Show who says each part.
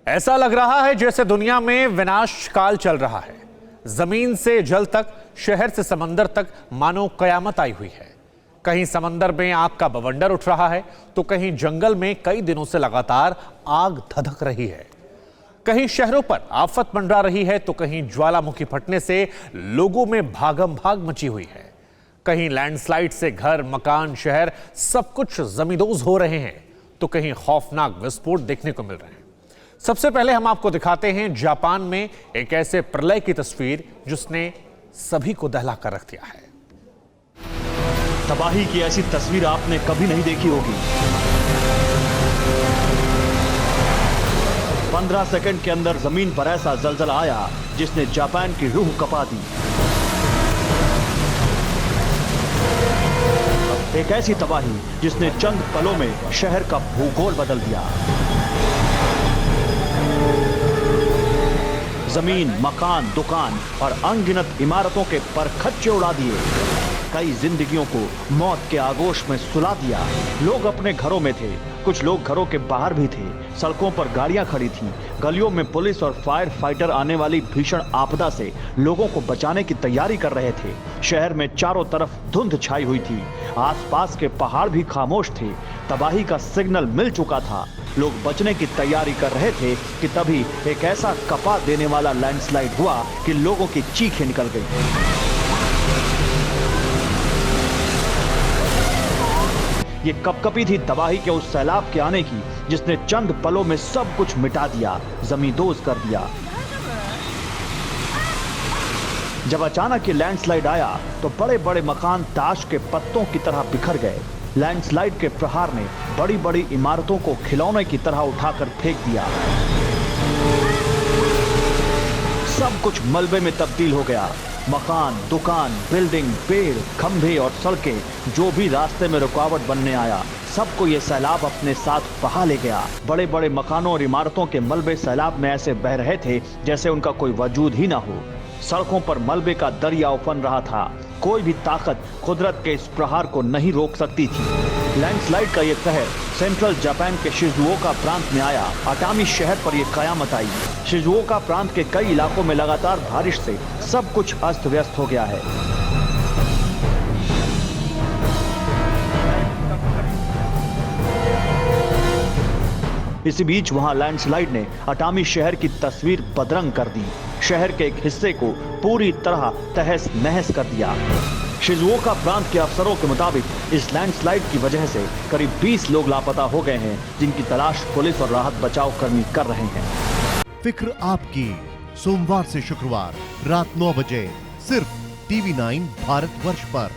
Speaker 1: ऐसा लग रहा है जैसे दुनिया में विनाश काल चल रहा है। जमीन से जल तक, शहर से समंदर तक मानो कयामत आई हुई है। कहीं समंदर में आग का बवंडर उठ रहा है तो कहीं जंगल में कई दिनों से लगातार आग धधक रही है। कहीं शहरों पर आफत मंडरा रही है तो कहीं ज्वालामुखी फटने से लोगों में भागम भाग मची हुई है। कहीं लैंडस्लाइड से घर, मकान, शहर सब कुछ जमींदोज हो रहे हैं तो कहीं खौफनाक विस्फोट देखने को मिल रहे हैं। सबसे पहले हम आपको दिखाते हैं जापान में एक ऐसे प्रलय की तस्वीर जिसने सभी को दहला कर रख दिया है।
Speaker 2: तबाही की ऐसी तस्वीर आपने कभी नहीं देखी होगी। 15 सेकंड के अंदर जमीन पर ऐसा जलजला आया जिसने जापान की रूह कपा दी। एक ऐसी तबाही जिसने चंद पलों में शहर का भूगोल बदल दिया। जमीन, मकान, दुकान और अनगिनत इमारतों के परखच्चे उड़ा दिए। कई जिंदगियों को मौत के आगोश में सुला दिया। लोग अपने घरों में थे, कुछ लोग घरों के बाहर भी थे। सड़कों पर गाड़ियां खड़ी थीं। गलियों में पुलिस और फायर फाइटर आने वाली भीषण आपदा से लोगों को बचाने की तैयारी कर रहे थे। शहर में चारों तरफ धुंध छाई हुई थी। आसपास के पहाड़ भी खामोश थे। तबाही का सिग्नल मिल चुका था। लोग बचने की तैयारी कर रहे थे कि तभी एक ऐसा कपा देने वाला लैंडस्लाइड हुआ कि लोगों की चीखें निकल गई। ये कपकपी थी तबाही के उस सैलाब के आने की जिसने चंद पलों में सब कुछ मिटा दिया, जमींदोज कर दिया। जब अचानक ये लैंडस्लाइड आया तो बड़े बड़े मकान ताश के पत्तों की तरह बिखर गए। लैंडस्लाइड के प्रहार ने बड़ी बड़ी इमारतों को खिलौने की तरह उठाकर फेंक दिया। सब कुछ मलबे में तब्दील हो गया। मकान, दुकान, बिल्डिंग, पेड़, खंभे और सड़कें, जो भी रास्ते में रुकावट बनने आया, सबको ये सैलाब अपने साथ बहा ले गया। बड़े बड़े मकानों और इमारतों के मलबे सैलाब में ऐसे बह रहे थे जैसे उनका कोई वजूद ही ना हो। सड़कों पर मलबे का दरिया उफन रहा था। कोई भी ताकत कुदरत के इस प्रहार को नहीं रोक सकती थी। लैंडस्लाइड का ये कहर सेंट्रल जापान के शिजुओका प्रांत में आया। अटामी शहर पर यह कयामत आई। शिजुओका प्रांत के कई इलाकों में लगातार बारिश से सब कुछ अस्त व्यस्त हो गया है। इसी बीच वहां लैंडस्लाइड ने अटामी शहर की तस्वीर बदरंग कर दी। शहर के एक हिस्से को पूरी तरह तहस नहस कर दिया। शिजुओका प्रांत के अफसरों के मुताबिक इस लैंडस्लाइड की वजह से करीब 20 लोग लापता हो गए हैं, जिनकी तलाश पुलिस और राहत बचाव कर्मी कर रहे हैं।
Speaker 3: फिक्र आपकी, सोमवार से शुक्रवार रात 9 बजे सिर्फ TV9 भारतवर्ष पर।